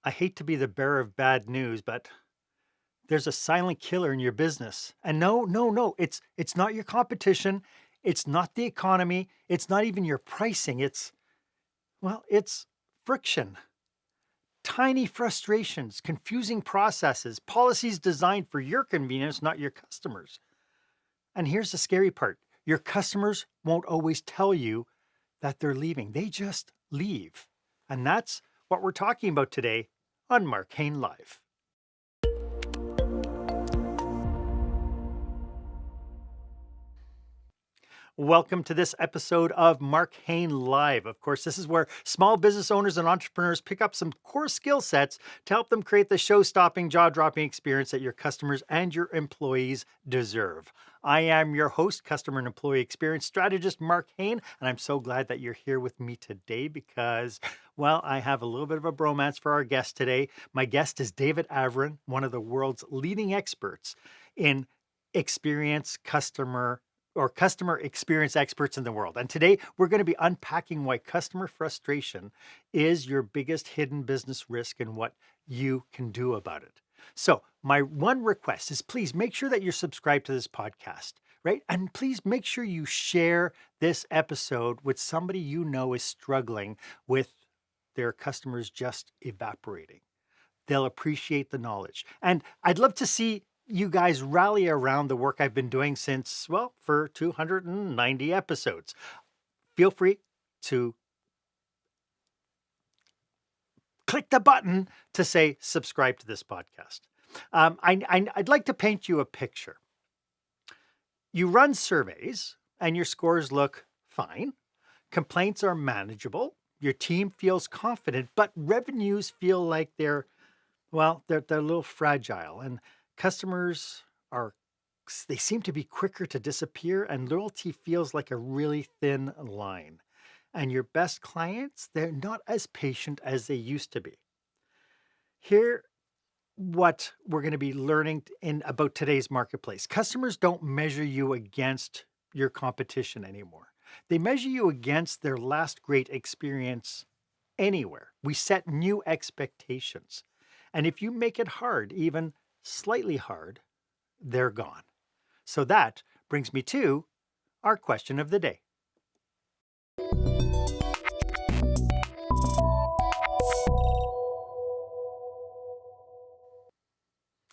I hate to be the bearer of bad news, but there's a silent killer in your business. And no, no, no, it's not your competition. It's not the economy. It's not even your pricing. It's friction. Tiny frustrations, confusing processes, policies designed for your convenience, not your customers. And here's the scary part. Your customers won't always tell you that they're leaving. They just leave. And that's what we're talking about today on Marc Haine Live. Welcome to this episode of Marc Haine Live. Of course, this is where small business owners and entrepreneurs pick up some core skill sets to help them create the show-stopping, jaw-dropping experience that your customers and your employees deserve. I am your host, customer and employee experience strategist, Marc Haine, and I'm so glad that you're here with me today because, well, I have a little bit of a bromance for our guest today. My guest is David Avrin, one of the world's leading experts in customer experience experts in the world. And today we're going to be unpacking why customer frustration is your biggest hidden business risk and what you can do about it. So my one request is please make sure that you're subscribed to this podcast, right? And please make sure you share this episode with somebody you know is struggling with their customers just evaporating. They'll appreciate the knowledge. And I'd love to see you guys rally around the work I've been doing since, well, for 290 episodes. Feel free to click the button to say subscribe to this podcast. I'd like to paint you a picture. You run surveys and your scores look fine. Complaints are manageable. Your team feels confident, but revenues feel like they're a little fragile, and customers they seem to be quicker to disappear, and loyalty feels like a really thin line. And your best clients, they're not as patient as they used to be. Here, what we're going to be learning about today's marketplace. Customers don't measure you against your competition anymore. They measure you against their last great experience anywhere. We set new expectations. And if you make it hard, even slightly hard, they're gone. So that brings me to our question of the day.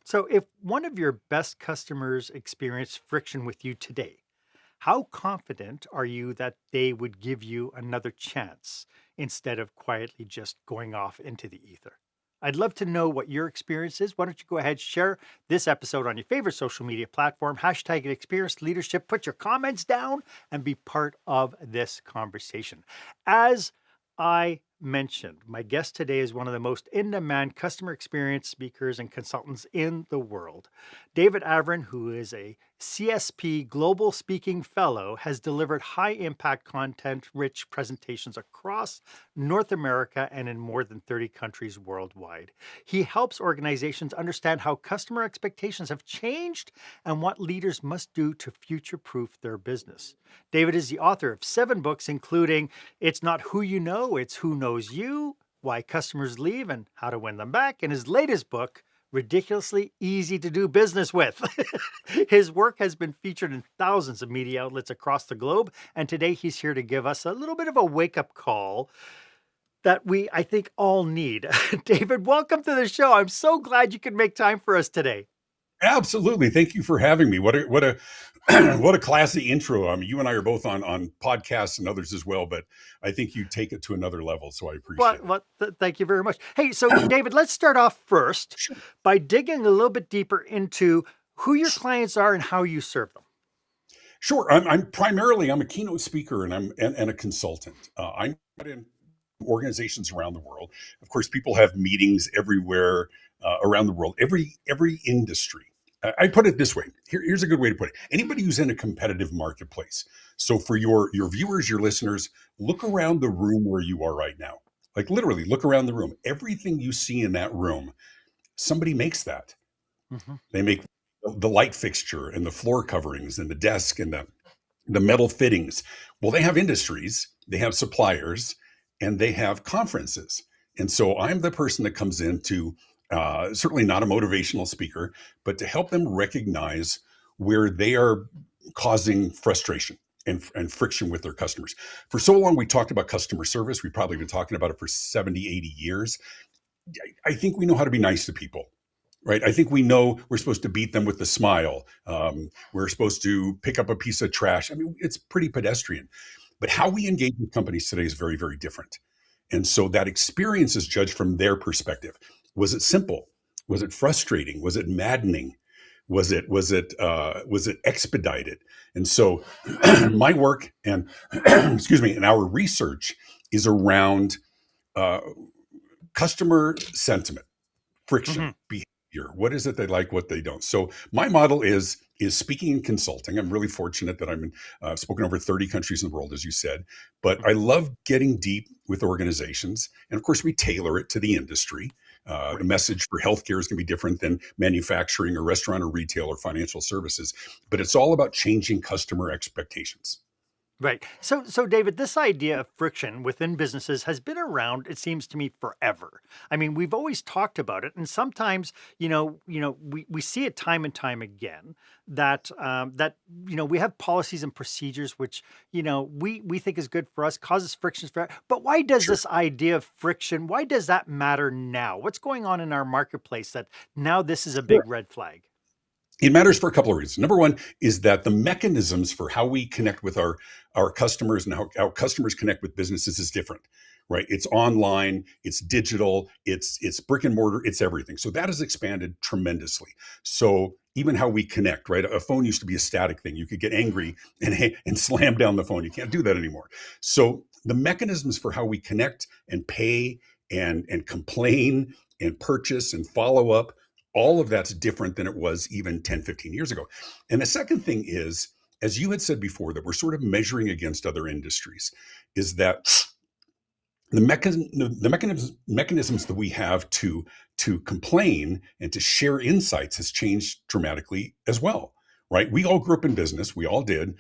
So if one of your best customers experienced friction with you today, how confident are you that they would give you another chance instead of quietly just going off into the ether? I'd love to know what your experience is. Why don't you go ahead, share this episode on your favorite social media platform, hashtag it Experienced Leadership, put your comments down and be part of this conversation. As I mentioned, my guest today is one of the most in-demand customer experience speakers and consultants in the world. David Avrin, who is a CSP Global Speaking Fellow, has delivered high-impact content-rich presentations across North America and in more than 30 countries worldwide. He helps organizations understand how customer expectations have changed and what leaders must do to future-proof their business. David is the author of 7 books, including It's Not Who You Know, It's Who Knows You, Why Customers Leave and How to Win Them Back, and his latest book, Ridiculously Easy to Do Business With. His work has been featured in thousands of media outlets across the globe, and today he's here to give us a little bit of a wake-up call that we, I think, all need. David, welcome to the show. I'm so glad you could make time for us today. Absolutely. Thank you for having me. What a what a classy intro. I mean, you and I are both on podcasts and others as well, but I think you take it to another level. So I appreciate it. Thank you very much. Hey, so David, let's start off first by digging a little bit deeper into who your clients are and how you serve them. Sure. I'm primarily a keynote speaker and I'm a consultant. I'm in organizations around the world. Of course, people have meetings everywhere around the world, every industry. I put it this way. Here's a good way to put it. Anybody who's in a competitive marketplace. So for your viewers, your listeners, look around the room where you are right now. Like literally look around the room. Everything you see in that room, somebody makes that. Mm-hmm. They make the light fixture and the floor coverings and the desk and the metal fittings. Well, they have industries, they have suppliers, and they have conferences. And so I'm the person that comes in to, certainly not a motivational speaker, but to help them recognize where they are causing frustration and friction with their customers. For so long, we talked about customer service. We've probably been talking about it for 70, 80 years. I think we know how to be nice to people, right? I think we know we're supposed to beat them with a smile. We're supposed to pick up a piece of trash. I mean, it's pretty pedestrian. But how we engage with companies today is very, very different. And so that experience is judged from their perspective. Was it simple? Was it frustrating? Was it maddening? Was it expedited? And so my work and excuse me, and our research is around uh, customer sentiment, friction, Hmm. behavior. What is it they like, what they don't? So my model is speaking and consulting. I'm really fortunate that I've spoken over 30 countries in the world, as you said. But I love getting deep with organizations, and of course, we tailor it to the industry. The Right. message for healthcare is going to be different than manufacturing or restaurant or retail or financial services, but it's all about changing customer expectations. Right. So David, this idea of friction within businesses has been around, it seems to me, forever. I mean, we've always talked about it, and sometimes, we see it time and time again that we have policies and procedures which we think is good for us, causes frictions for. But why does Sure. this idea of friction? Why does that matter now? What's going on in our marketplace that now this is a big red flag? It matters for a couple of reasons. Number one is that the mechanisms for how we connect with our customers and how customers connect with businesses is different, right? It's online, it's digital, it's brick and mortar, it's everything. So that has expanded tremendously. So even how we connect, right? A phone used to be a static thing. You could get angry and slam down the phone. You can't do that anymore. So the mechanisms for how we connect and pay and complain and purchase and follow up, all of that's different than it was even 10, 15 years ago. And the second thing is, as you had said before, that we're sort of measuring against other industries, is that the mechanisms that we have to complain and to share insights has changed dramatically as well, right? We all grew up in business. We all did.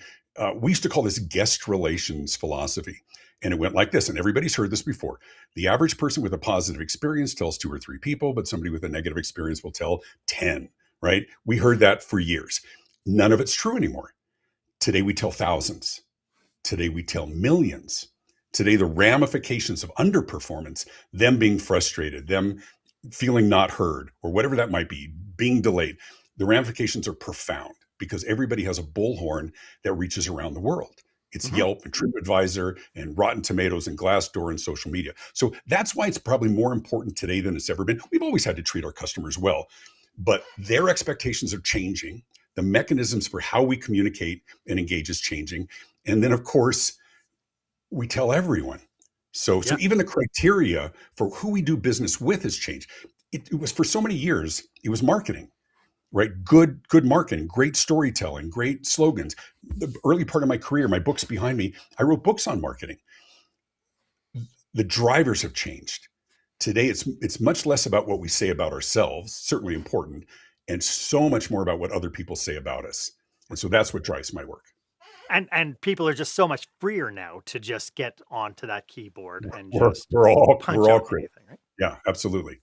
We used to call this guest relations philosophy. And it went like this, and everybody's heard this before. The average person with a positive experience tells two or three people, but somebody with a negative experience will tell 10, right? We heard that for years. None of it's true anymore. Today we tell thousands. Today we tell millions. Today, the ramifications of underperformance, them being frustrated, them feeling not heard, or whatever that might be, being delayed, the ramifications are profound because everybody has a bullhorn that reaches around the world. It's Hmm. Yelp and TripAdvisor and Rotten Tomatoes and Glassdoor and social media. So that's why it's probably more important today than it's ever been. We've always had to treat our customers well, but their expectations are changing. The mechanisms for how we communicate and engage is changing. And then, of course, we tell everyone. So Yeah. even the criteria for who we do business with has changed. It was for so many years, it was marketing, right? Good marketing, great storytelling, great slogans. The early part of my career, my books behind me, I wrote books on marketing. The drivers have changed. Today, it's much less about what we say about ourselves, certainly important, and so much more about what other people say about us. And so that's what drives my work. And people are just so much freer now to just get onto that keyboard and We're, just we're all punch we're all out critical. anything, right? Yeah, absolutely.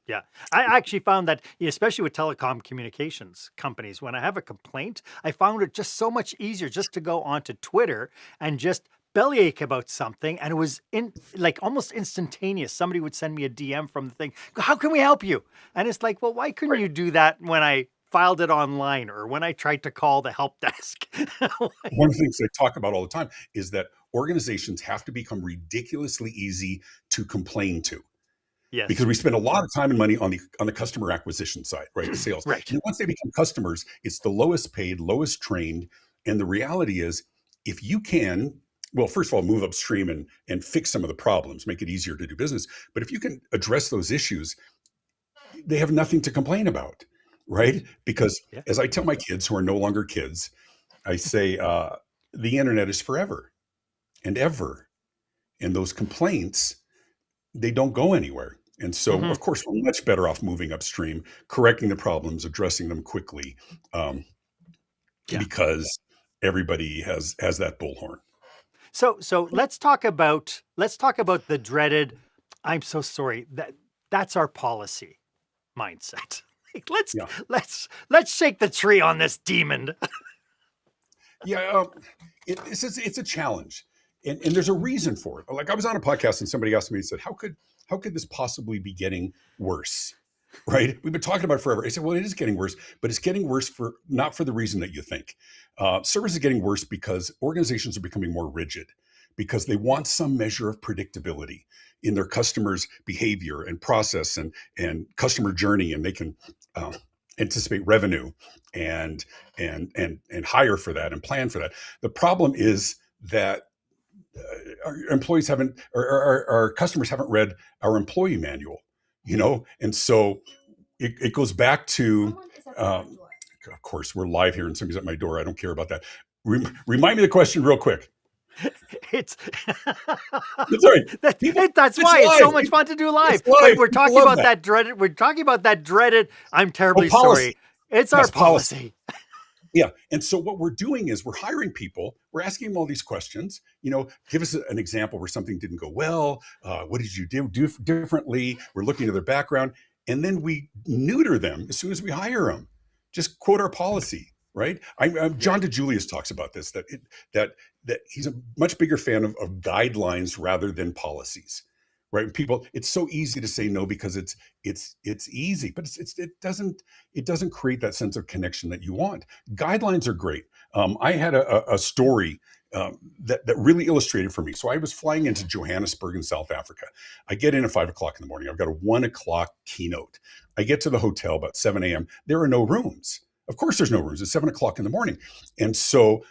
Yeah. I actually found that, especially with telecom communications companies, when I have a complaint, I found it just so much easier just to go onto Twitter and just bellyache about something. And it was in like almost instantaneous. Somebody would send me a DM from the thing. How can we help you? And it's like, well, why couldn't you do that when I filed it online or when I tried to call the help desk? One of the things I talk about all the time is that organizations have to become ridiculously easy to complain to because Yes. we spend a lot of time and money on the customer acquisition side, right? The sales. Right. And once they become customers, it's the lowest paid, lowest trained. And the reality is, if you can, well, first of all, move upstream and fix some of the problems, make it easier to do business. But if you can address those issues, they have nothing to complain about, right? Because Yeah. as I tell my kids who are no longer kids, I say, the internet is forever and ever. And those complaints, they don't go anywhere. And so, Hmm. of course, we're much better off moving upstream, correcting the problems, addressing them quickly, um, Yeah. because everybody has that bullhorn. So let's talk about the dreaded. I'm so sorry. That's our policy mindset. Like, Yeah. let's shake the tree on this demon. Yeah, it's a challenge, and there's a reason for it. Like I was on a podcast and somebody asked me, he said, how could this possibly be getting worse? Right? We've been talking about it forever. I said, well, it is getting worse, but it's getting worse for not for the reason that you think. Service is getting worse because organizations are becoming more rigid because they want some measure of predictability in their customers' behavior and process and customer journey, and they can anticipate revenue and and hire for that and plan for that. The problem is that our employees haven't, or our customers haven't read our employee manual, and so it goes back to. Of course, we're live here, and somebody's at my door. I don't care about that. Remind me the question real quick. It's That's all right. that's It's why it's so live. much fun to do live. It's live. But we're People talking love about that. that dreaded. We're talking about that dreaded. I'm terribly Policy. sorry. It's our Yes, policy. policy. Yeah. And so what we're doing is we're hiring people, we're asking them all these questions, give us an example where something didn't go well. What did you do differently? We're looking at their background. And then we neuter them as soon as we hire them. Just quote our policy, right? John DeJulius talks about this, that he's a much bigger fan of guidelines rather than policies. Right? People, it's so easy to say no because it's easy, but it doesn't create that sense of connection that you want. Guidelines are great. I had a story that really illustrated for me. So I was flying into Johannesburg in South Africa. I get in at 5 o'clock in the morning. I've got a 1 o'clock keynote. I get to the hotel about 7 a.m. There are no rooms. Of course, there's no rooms. It's 7 o'clock in the morning. And so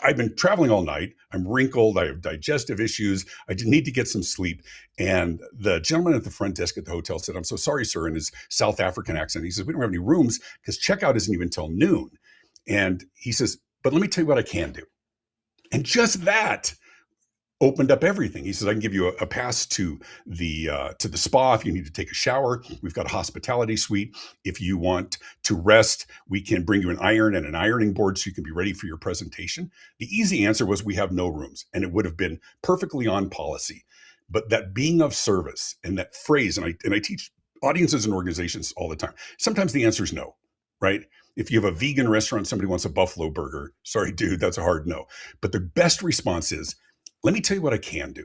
I've been traveling all night. I'm wrinkled. I have digestive issues. I need to get some sleep. And the gentleman at the front desk at the hotel said, "I'm so sorry, sir," in his South African accent. He says, "We don't have any rooms because checkout isn't even till noon." And he says, "But let me tell you what I can do." And just that opened up everything. He says, "I can give you a pass to the spa if you need to take a shower. We've got a hospitality suite. If you want to rest, we can bring you an iron and an ironing board so you can be ready for your presentation." The easy answer was, we have no rooms, and it would have been perfectly on policy. But that being of service and that phrase, and I teach audiences and organizations all the time. Sometimes the answer is no, right? If you have a vegan restaurant, somebody wants a buffalo burger. Sorry, dude, that's a hard no. But the best response is, let me tell you what I can do.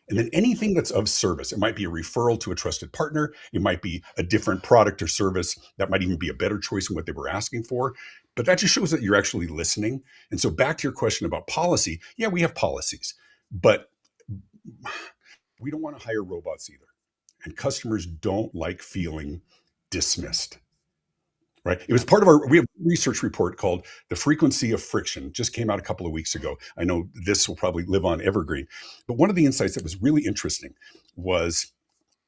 And then anything that's of service, it might be a referral to a trusted partner. It might be a different product or service that might even be a better choice than what they were asking for. But that just shows that you're actually listening. And so back to your question about policy, yeah, we have policies, but we don't want to hire robots either. And customers don't like feeling dismissed. Right. It was part of we have a research report called The Frequency of Friction, just came out a couple of weeks ago. I know this will probably live on evergreen. But one of the insights that was really interesting was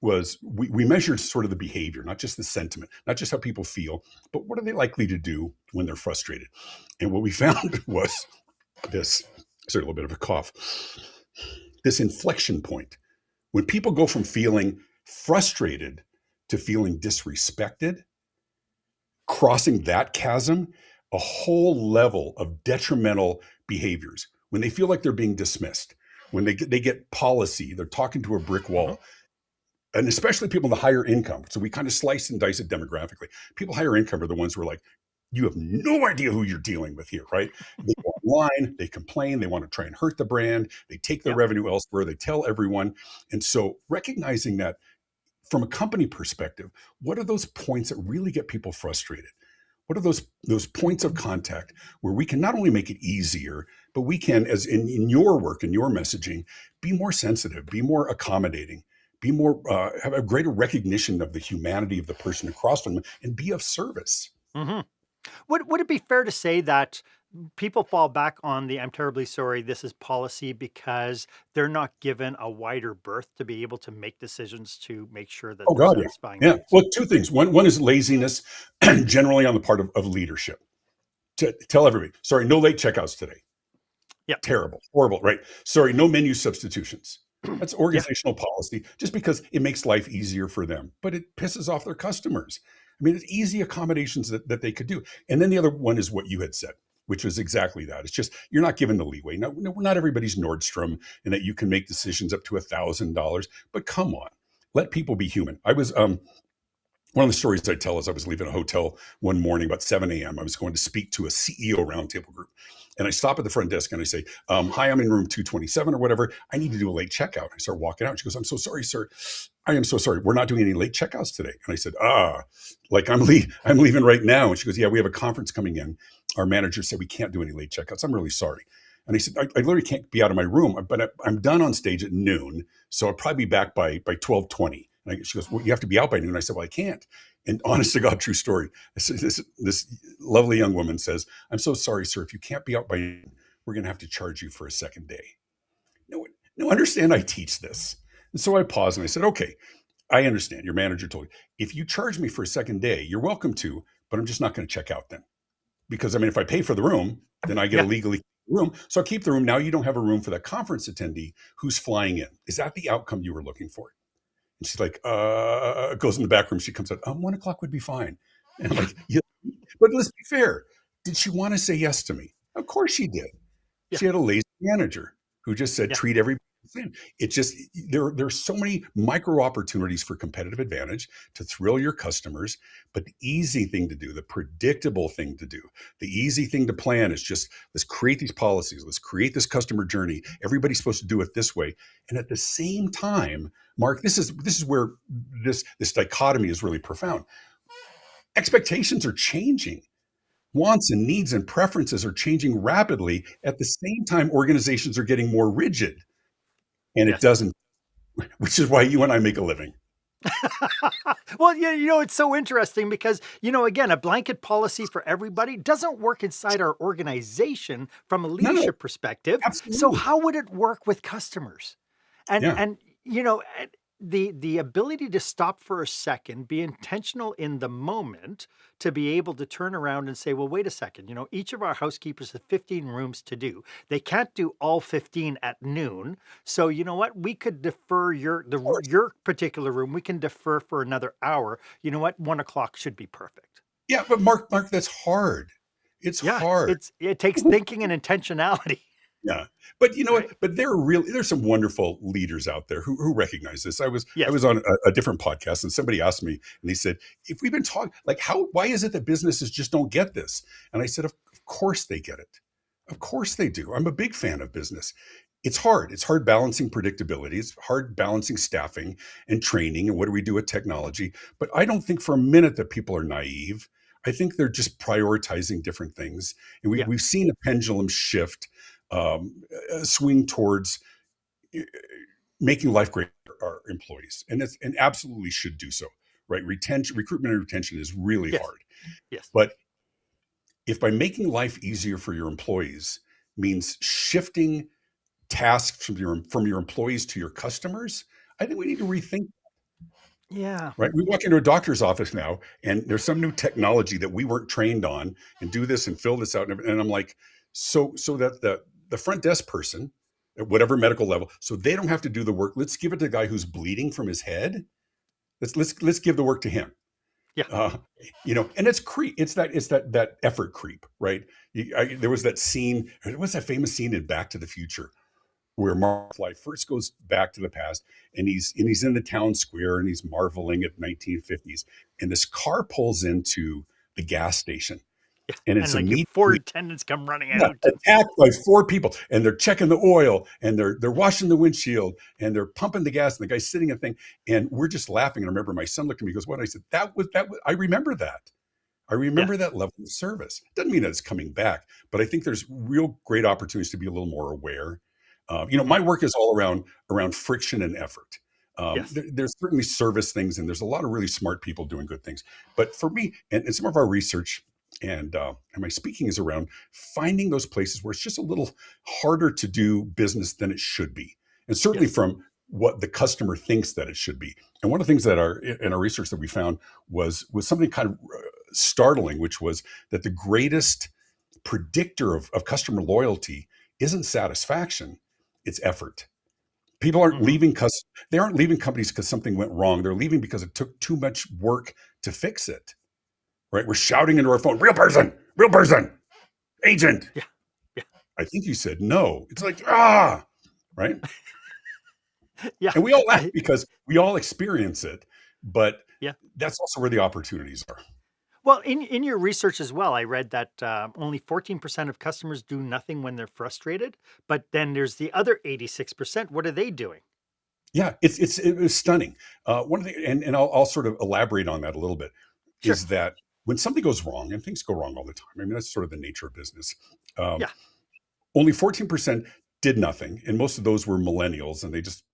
we measured sort of the behavior, not just the sentiment, not just how people feel, but what are they likely to do when they're frustrated. And what we found was this, sorry, a little bit of a cough, this inflection point. When people go from feeling frustrated to feeling disrespected, crossing that chasm, a whole level of detrimental behaviors. When they feel like they're being dismissed, when they get policy, they're talking to a brick wall, and especially people in the higher income. So we kind of slice and dice it demographically. People higher income are the ones who are like, you have no idea who you're dealing with here, right? They go online, they complain, they want to try and hurt the brand, they take their revenue elsewhere, they tell everyone. And so recognizing that from a company perspective, what are those points that really get people frustrated? What are those points of contact where we can not only make it easier, but we can, as in your work and your messaging, be more sensitive, be more accommodating, be more have a greater recognition of the humanity of the person across from them, and be of service. Mm-hmm. Would it be fair to say that people fall back on the "I'm terribly sorry, this is policy" because they're not given a wider berth to be able to make decisions to make sure that Oh they're God, satisfying yeah. needs? Well, two things. One is laziness, generally on the part of leadership. To tell everybody, sorry, no late checkouts today. Yeah. Terrible, horrible, right? Sorry, no menu substitutions. That's Yeah. organizational policy, just because it makes life easier for them, but it pisses off their customers. I mean, it's easy accommodations that they could do. And then the other one is what you had said, which was exactly that. It's just, you're not given the leeway. Not everybody's Nordstrom and that you can make decisions up to $1,000, but come on. Let people be human. I was one of the stories I tell is I was leaving a hotel one morning about 7 a.m. I was going to speak to a CEO roundtable group. And I stop at the front desk and I say, hi, I'm in room 227 or whatever. I need to do a late checkout. I start walking out. She goes, I'm so sorry, sir. I am so sorry. We're not doing any late checkouts today. And I said, like I'm leaving right now. And she goes, yeah, we have a conference coming in. Our manager said we can't do any late checkouts. I'm really sorry. And I said, I literally can't be out of my room, but I'm done on stage at noon. So I'll probably be back by 12:20. And she goes, well, you have to be out by noon. I said, well, I can't. And honest to God, true story. This lovely young woman says, I'm so sorry, sir. If you can't be out by noon, we're going to have to charge you for a second day. No, no, understand I teach this. And so I paused and I said, okay, I understand. Your manager told you, if you charge me for a second day, you're welcome to, but I'm just not going to check out then. Because I mean, if I pay for the room, then I get a Yeah. legally room. So I'll keep the room. Now you don't have a room for that conference attendee who's flying in. Is that the outcome you were looking for? And she's like, goes in the back room. She comes out, 1 o'clock would be fine. And I'm Yeah. like, yeah, but let's be fair. Did she want to say yes to me? Of course she did. Yeah. She had a lazy manager who just said, Yeah. treat everybody the same. It just, there's so many micro opportunities for competitive advantage to thrill your customers. But the easy thing to do, the predictable thing to do, the easy thing to plan is just, let's create these policies. Let's create this customer journey. Everybody's supposed to do it this way. And at the same time, Mark, this is where this dichotomy is really profound. Expectations are changing. Wants and needs and preferences are changing rapidly. At the same time, organizations are getting more rigid. And it Yes. doesn't, which is why you and I make a living. Well, yeah, it's so interesting because, again, a blanket policy for everybody doesn't work inside our organization from a No, leadership perspective. So absolutely. how would it work with customers? And Yeah. the ability to stop for a second, be intentional in the moment, to be able to turn around and say, well, wait a second, each of our housekeepers have 15 rooms to do. They can't do all 15 at noon. So you know what? We could defer Of course. your particular room. We can defer for another hour. You know what? 1 o'clock should be perfect. Yeah, but Mark, that's hard. It's Yeah, hard. it takes thinking and intentionality, Yeah, but you know what? right? But there's some wonderful leaders out there who recognize this. I Yes. was on a different podcast, and somebody asked me, and he said, "If we've been talking, like, why is it that businesses just don't get this?" And I said, "Of course they get it. Of course they do. I'm a big fan of business. It's hard. It's hard balancing predictability. It's hard balancing staffing and training, and what do we do with technology? But I don't think for a minute that people are naive. I think they're just prioritizing different things, and Yeah. we've seen a pendulum shift." Swing towards uh, making life great for our employees, and absolutely should do so. Right, recruitment and retention is really Yes. hard. Yes. But if by making life easier for your employees means shifting tasks from your employees to your customers, I think we need to rethink. Yeah. Right, we walk into a doctor's office now, and there's some new technology that we weren't trained on, and do this and fill this out, and I'm like, so that the front desk person at whatever medical level, so they don't have to do the work. Let's give it to the guy who's bleeding from his head. Let's give the work to him. Yeah. Uh, and it's creep. It's that effort creep, right? There was that scene. What's that famous scene in Back to the Future where McFly first goes back to the past, and he's in the town square, and he's marveling at 1950s, and this car pulls into the gas station, Yeah. and And it's like your four immediately, attendants come running yeah, out. attacked by four people, and they're checking the oil, and they're washing the windshield, and they're pumping the gas, and the guy's sitting in a thing, and we're just laughing. And I remember my son looked at me, he goes, "What?" I said, that was I remember that. I Yeah. remember that level of service. Doesn't mean that it's coming back, but I think there's real great opportunities to be a little more aware. Mhm. My work is all around friction and effort. Yes. There's certainly service things, and there's a lot of really smart people doing good things. But for me, and some of our research and my speaking is around finding those places where it's just a little harder to do business than it should be, and certainly Yes. from what the customer thinks that it should be. And one of the things that in our research that we found was something kind of startling, which was that the greatest predictor of customer loyalty isn't satisfaction, it's effort. People aren't Mhm. leaving because they aren't leaving companies because something went wrong. They're leaving because it took too much work to fix it. Right? We're shouting into our phone, real person, agent. Yeah. Yeah. I think you said no. It's like, right? Yeah. And we all laugh I because we all experience it, but yeah. that's also where the opportunities are. Well, in your research as well, I read that only 14% of customers do nothing when they're frustrated, but then there's the other 86%. What are they doing? Yeah, it was stunning. One of the and I'll sort of elaborate on that a little bit, Sure. is that when something goes wrong, and things go wrong all the time. I mean, that's sort of the nature of business. Um, Yeah. Only 14% did nothing, and most of those were millennials, and they just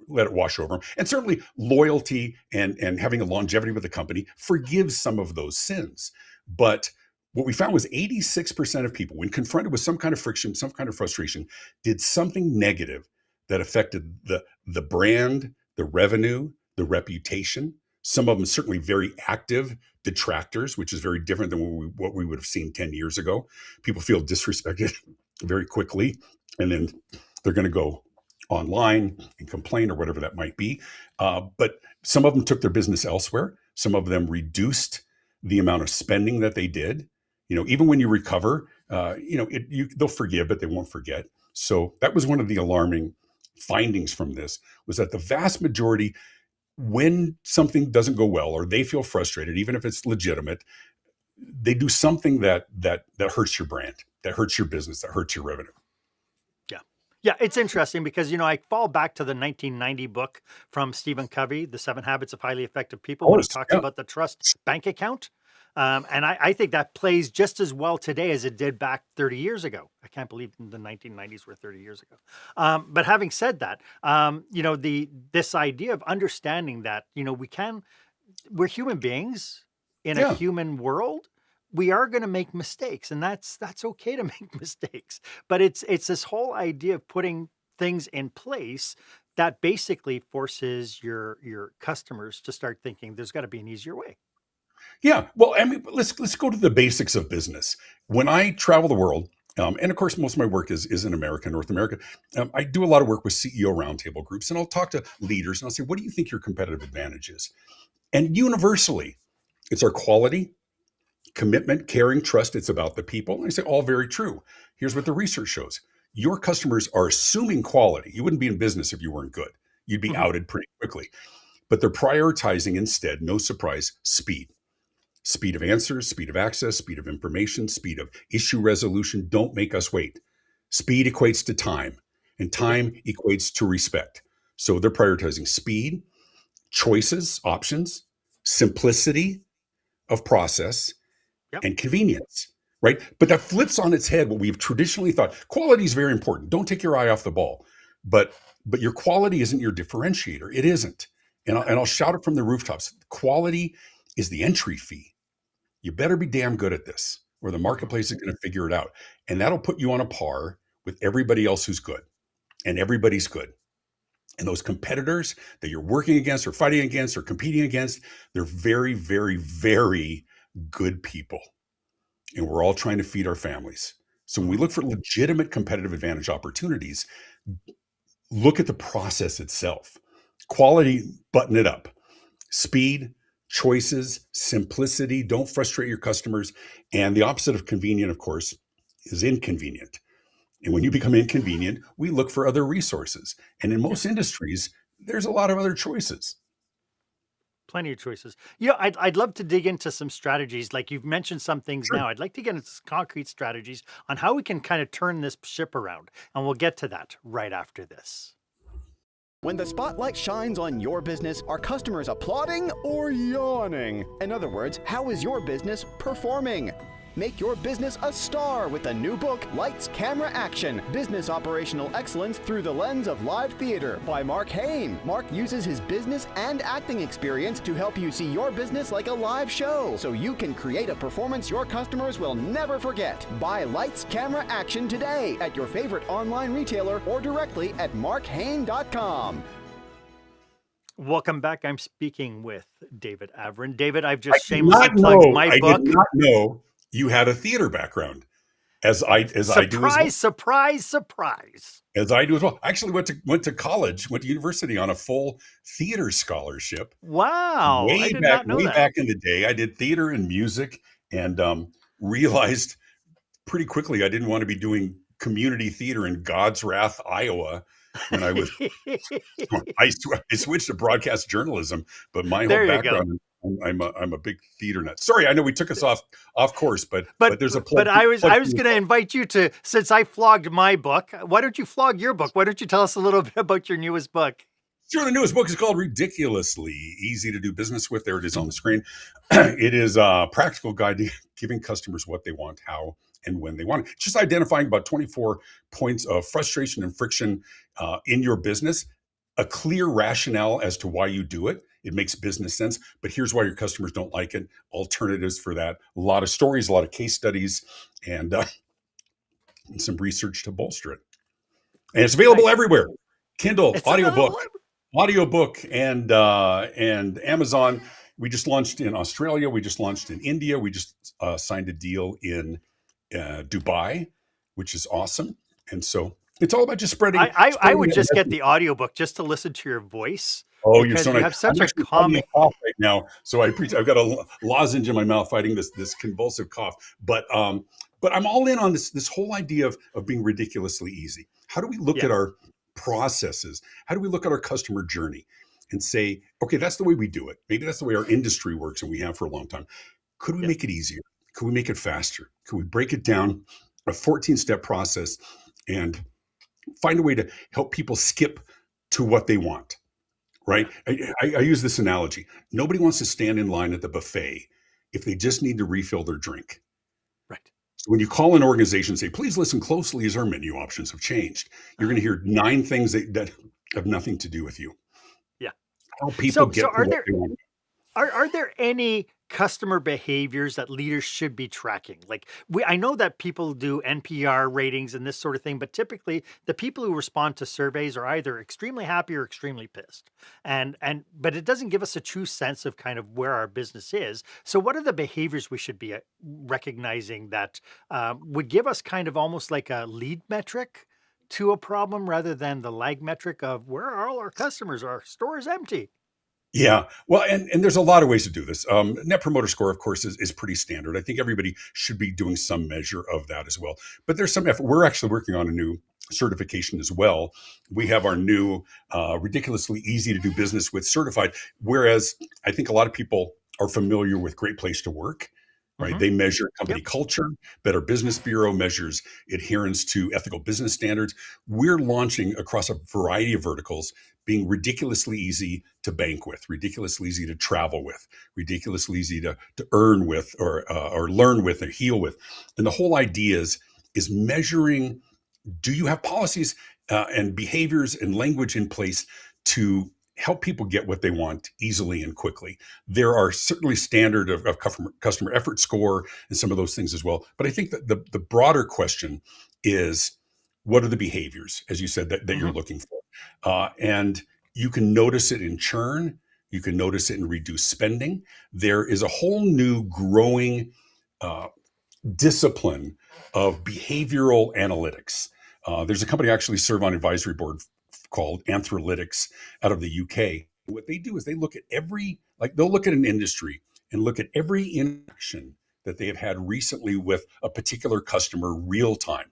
let it wash over them. And certainly, loyalty and having a longevity with the company forgives some of those sins. But what we found was 86% of people, when confronted with some kind of friction, some kind of frustration, did something negative that affected the brand, the revenue, the reputation. Some of them certainly very active detractors, which is very different than what we would have seen 10 years ago. People feel disrespected very quickly, and then they're going to go online and complain or whatever that might be. But some of them took their business elsewhere. Some of them reduced the amount of spending that they did. Even when you recover, they'll forgive, but they won't forget. So that was one of the alarming findings from this, was that the vast majority, when something doesn't go well or they feel frustrated, even if it's legitimate, they do something that hurts your brand, that hurts your business, that hurts your revenue. Yeah. Yeah, it's interesting because, I fall back to the 1990 book from Stephen Covey, The 7 Habits of Highly Effective Of People, when he course, talks yeah, about the trust bank account. And I think that plays just as well today as it did back 30 years ago. I can't believe the 1990s were 30 years ago. But having said that, this idea of understanding that, we're human beings in a yeah. human world. We are going to make mistakes, and that's okay to make mistakes. But it's this whole idea of putting things in place that basically forces your customers to start thinking there's got to be an easier way. Yeah, well, I mean, let's go to the basics of business. When I travel the world, and of course, most of my work is in America, North America. I do a lot of work with CEO roundtable groups, and I'll talk to leaders, and I'll say, "What do you think your competitive advantage is?" And universally, it's our quality, commitment, caring, trust. It's about the people. And I say, all very true. Here's what the research shows: your customers are assuming quality. You wouldn't be in business if you weren't good. You'd be Mhm. outed pretty quickly. But they're prioritizing instead, no surprise, speed. Speed of answers, speed of access, speed of information, speed of issue resolution. Don't make us wait. Speed equates to time, and Yep. time equates to respect. So they're prioritizing speed, choices, options, simplicity of process, Yep. and convenience, right? But that flips on its head what we've traditionally thought. Quality is very important. Don't take your eye off the ball. But your quality isn't your differentiator. It isn't. And I'll shout it from the rooftops. Quality is the entry fee. You better be damn good at this, or the Mhm. marketplace is going to figure it out. And that'll put you on a par with everybody else who's good. And everybody's good. And those competitors that you're working against or fighting against or competing against, they're very, very, very good people. And we're all trying to feed our families. So when we Mhm. look for legitimate competitive advantage opportunities, look at the process itself. Quality, button it up. Speed, choices, simplicity, don't frustrate your customers. And the opposite of convenient, of course, is inconvenient. And when you become inconvenient, we look for other resources. And in Yeah. most industries, there's a lot of other choices. Plenty of choices. I'd love to dig into some strategies. Like you've mentioned some things Sure. now. I'd like to get into some concrete strategies on how we can kind of turn this ship around. And we'll get to that right after this. When the spotlight shines on your business, are customers applauding or yawning? In other words, how is your business performing? Make your business a star with the new book, Lights, Camera, Action: Business Operational Excellence Through the Lens of Live Theater by Marc Haine. Marc uses his business and acting experience to help you see your business like a live show, so you can create a performance your customers will never forget. Buy Lights, Camera, Action today at your favorite online retailer or directly at marchaine.com. Welcome back. I'm speaking with David Avrin. David, I've I just did shamelessly not plugged know. my I did book. not know you had a theater background, as I do as well. Surprise, surprise, surprise. As I do as well. I actually went to college, went to university on a full theater scholarship. Wow. I did not know Way that. back in the day. I did theater and music, and realized pretty quickly I didn't want to be doing community theater in God's Wrath, Iowa. when I was I switched to broadcast journalism, but my whole There you go. background, I'm a big theater nut. Sorry, I know we took us off course, but But there's a but plug. I Plug was for going to yourself. invite you to, since I flogged my book, why don't you flog your book? Why don't you tell us a little bit about your newest book? Sure, the newest book is called Ridiculously Easy to Do Business With. There it is on the screen. It is a practical guide to giving customers what they want, how and when they want it. It's just identifying about 24 points of frustration and friction in your business, a clear rationale as to why you do it. It makes business sense, but here's why your customers don't like it. Alternatives for that. A lot of stories, a lot of case studies, and some research to bolster it. And it's available Nice. everywhere. Kindle, It's audiobook, available. and Amazon. We just launched in Australia. We just launched in India. We just signed a deal in Dubai, which is awesome. And so it's all about just spreading I spreading would that just get message. the audiobook just to listen to your voice, Oh, you're because so you nice. have I'm such a actually fighting a calming. cough right now, so I've got a lozenge in my mouth fighting this convulsive cough. But I'm all in on this whole idea of being ridiculously easy. How do we look Yeah, at our processes? How do we look at our customer journey and say, okay, that's the way we do it. Maybe that's the way our industry works, and we have for a long time. Could we yeah, make it easier? Could we make it faster? Could we break it down, a 14-step process, and find a way to help people skip to what they want? yeah, Right? I use this analogy. Nobody wants to stand in line at the buffet if they just need to refill their drink. right. So when you call an organization and say, please listen closely as our menu options have changed, you're going Uh-huh. to hear 9 things that have nothing to do with you. Yeah. How people So get to are what there they want. are there any customer behaviors that leaders should be tracking? Like, I know that people do NPR ratings and this sort of thing, but typically the people who respond to surveys are either extremely happy or extremely pissed. And but it doesn't give us a true sense of kind of where our business is. So what are the behaviors we should be recognizing that would give us kind of almost like a lead metric to a problem, rather than the lag metric of where are all our customers? Our store is empty. Yeah. Well, and there's a lot of ways to do this. Net promoter score, of course, is pretty standard. I think everybody should be doing some measure of that as well. But there's some effort. We're actually working on a new certification as well. We have our new ridiculously easy to do business with certified, whereas I think a lot of people are familiar with Great Place to Work. Right. Hmm. They measure company Yep. culture. Better Business Bureau measures adherence to ethical business standards. We're launching across a variety of verticals, being ridiculously easy to bank with, ridiculously easy to travel with, ridiculously easy to earn with, or learn with, or heal with. And the whole idea is measuring, do you have policies and behaviors and language in place to help people get what they want easily and quickly? There are certainly standard of customer effort score and some of those things as well. But I think that the broader question is, what are the behaviors, as you said, that you're Hmm. looking for? And you can notice it in churn. You can notice it in reduced spending. There is a whole new growing uh, discipline of behavioral analytics. There's a company I actually serve on advisory board called Anthrolytics out of the UK. What they do is they look at they'll look at an industry and look at every interaction that they have had recently with a particular customer real time.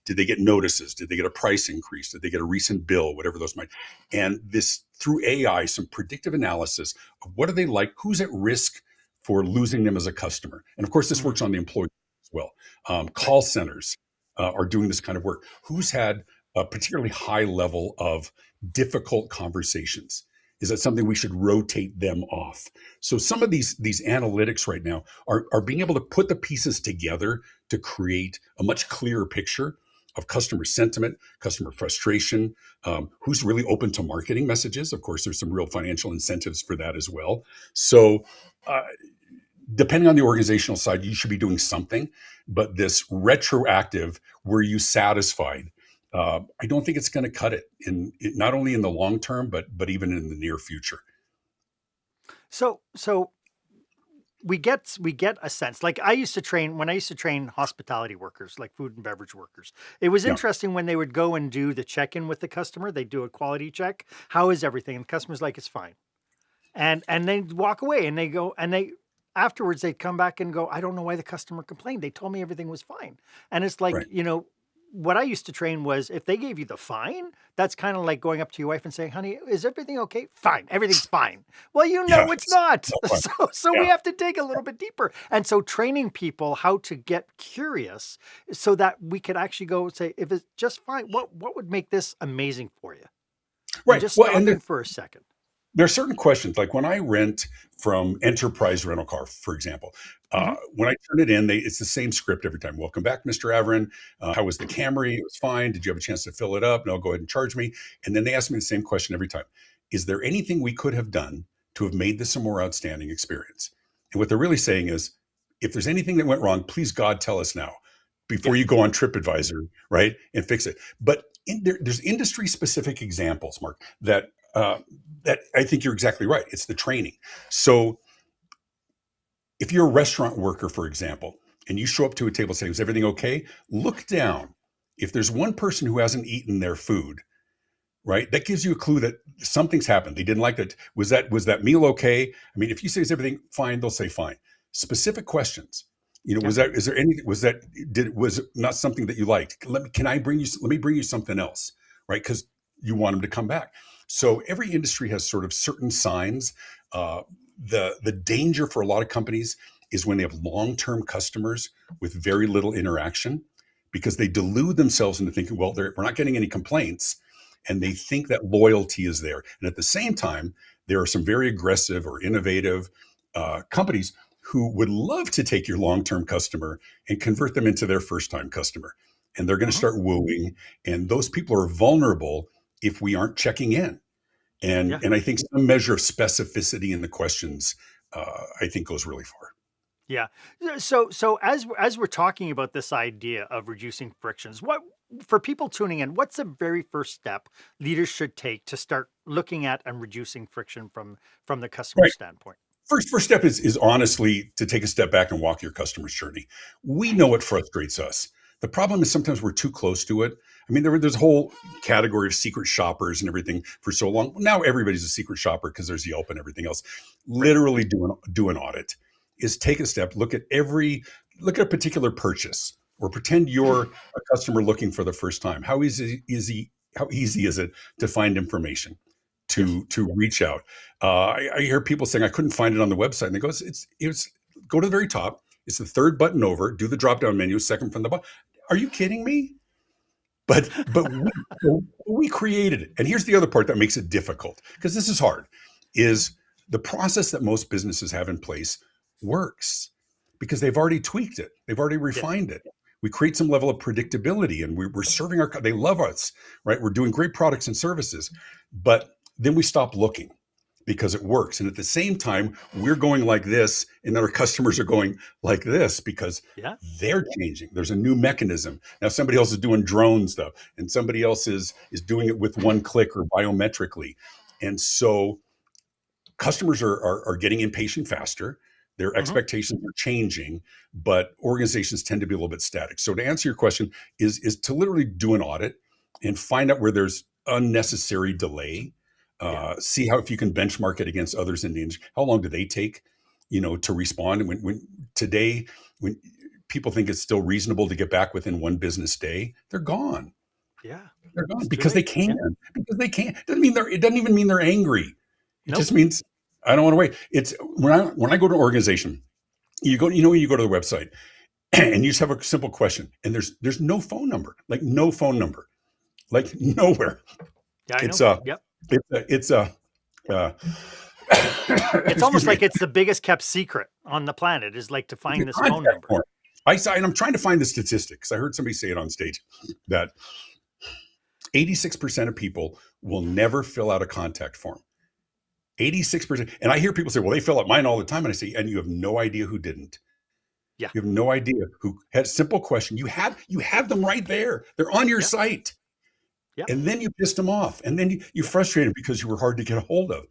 Did they get notices? Did they get a price increase? Did they get a recent bill? Whatever those might. And this, through AI, some predictive analysis of what are they like? Who's at risk for losing them as a customer? And of course, this Hmm. works on the employee as well. Right. Call centers are doing this kind of work. Who's had a particularly high level of difficult conversations? Is that something we should rotate them off? So some of these analytics right now are being able to put the pieces together to create a much clearer picture of customer sentiment, customer frustration, who's really open to marketing messages. Of course, there's some real financial incentives for that as well. So, uh, depending on the organizational side, you should be doing something. But this retroactive, were you satisfied? I don't think it's going to cut it not only in the long term, but even in the near future. So we get a sense. Like, I used to train when I used to train hospitality workers, like food and beverage workers. It was Yeah, interesting when they would go and do the check-in with the customer. They do a quality check. How is everything? And the customer's like, it's fine. And they walk away, and they go, and they afterwards they'd come back and go, I don't know why the customer complained. They told me everything was fine. And it's like, right. what I used to train was if they gave you the fine, that's kind of like going up to your wife and saying, "Honey, is everything okay?" "Fine, everything's fine." Well, you Yeah, know it's it's not. not fun. So we Yeah. have to dig a little bit deeper. And so training people how to get curious so that we could actually go and say, if it's just fine, what would make this amazing for you? And Right. just Well, and stopping for a second. there are certain questions, like when I rent from Enterprise Rental Car, for example. Hmm. When I turn it in, it's the same script every time. Welcome back, Mr. Avrin. How was the Camry? It was fine. Did you have a chance to fill it up? No, go ahead and charge me. And then they ask me the same question every time. Is there anything we could have done to have made this a more outstanding experience? And what they're really saying is, if there's anything that went wrong, please God tell us now Yeah. before you go on TripAdvisor, right, and fix it. But there's industry specific examples, Mark, that I think you're exactly right. It's the training. So if you're a restaurant worker, for example, and you show up to a table and say, "Is everything okay?" Look down. If there's one person who hasn't eaten their food, right, that gives you a clue that something's happened. They didn't like that. Was that meal okay? I mean, if you say, "Is everything fine?" They'll say fine. Specific questions. Yeah. Is there anything, was it not something that you liked? Let me bring you something else, right? Because you want them to come back. So every industry has sort of certain signs. Uh, the danger for a lot of companies is when they have long-term customers with very little interaction, because they delude themselves into thinking, well, we're not getting any complaints, and they think that loyalty is there. And at the same time, there are some very aggressive or innovative companies who would love to take your long-term customer and convert them into their first-time customer. And they're going to Hmm. start wooing. And those people are vulnerable if we aren't checking in. And Yeah. and I think some measure of specificity in the questions, I think, goes really far. Yeah. So as we're talking about this idea of reducing frictions, what for people tuning in, what's the very first step leaders should take to start looking at and reducing friction from the customer Right. standpoint? First step is honestly to take a step back and walk your customer's journey. We know what frustrates us. The problem is sometimes we're too close to it. I mean, there's a whole category of secret shoppers and everything for so long. Now everybody's a secret shopper because there's Yelp and everything else. Right. Literally do an audit. Is take a step, look at a particular purchase, or pretend you're a customer looking for the first time. How easy is it to find information, Yes. to reach out? I hear people saying, "I couldn't find it on the website," and they go, "It's go to the very top. It's the third button over. Do the drop down menu, second from the bottom." Are you kidding me? But we created it. And here's the other part that makes it difficult, because this is hard, is the process that most businesses have in place works because they've already tweaked it. They've already Yes. refined it. We create some level of predictability, and we're serving they love us, right? We're doing great products and services, but then we stop looking because it works. And at the same time, we're going like this, and then our customers are going like this because Yeah. they're changing. There's a new mechanism. Now somebody else is doing drone stuff, and somebody else is doing it with one click or biometrically. And so customers are getting impatient faster. Their Hmm. expectations are changing, but organizations tend to be a little bit static. So to answer your question is to literally do an audit and find out where there's unnecessary delay. Yeah. See how, if you can benchmark it against others in the industry. How long do they take, to respond? And when today, when people think it's still reasonable to get back within one business day, they're gone. Yeah. They're gone It's too because they late. can. Yeah. Because they can. It doesn't even mean they're angry. It Nope. just means I don't want to wait. It's when I go to an organization, you go to the website and you just have a simple question, and there's no phone number, like no phone number, like nowhere. Yeah, I It's know. a Yep. it's a uh, It's excuse almost me. like it's the biggest kept secret on the planet is like to It's a find this phone contact number. form. And I'm trying to find the statistics. I heard somebody say it on stage that 86% of people will never fill out a contact form. 86%. And I hear people say, well, they fill out mine all the time. And I say, and you have no idea who didn't. Yeah. You have no idea who had a simple question. You have them right there. They're on your Yeah. site. Yeah. And then you pissed them off. And then you frustrated because you were hard to get a hold of.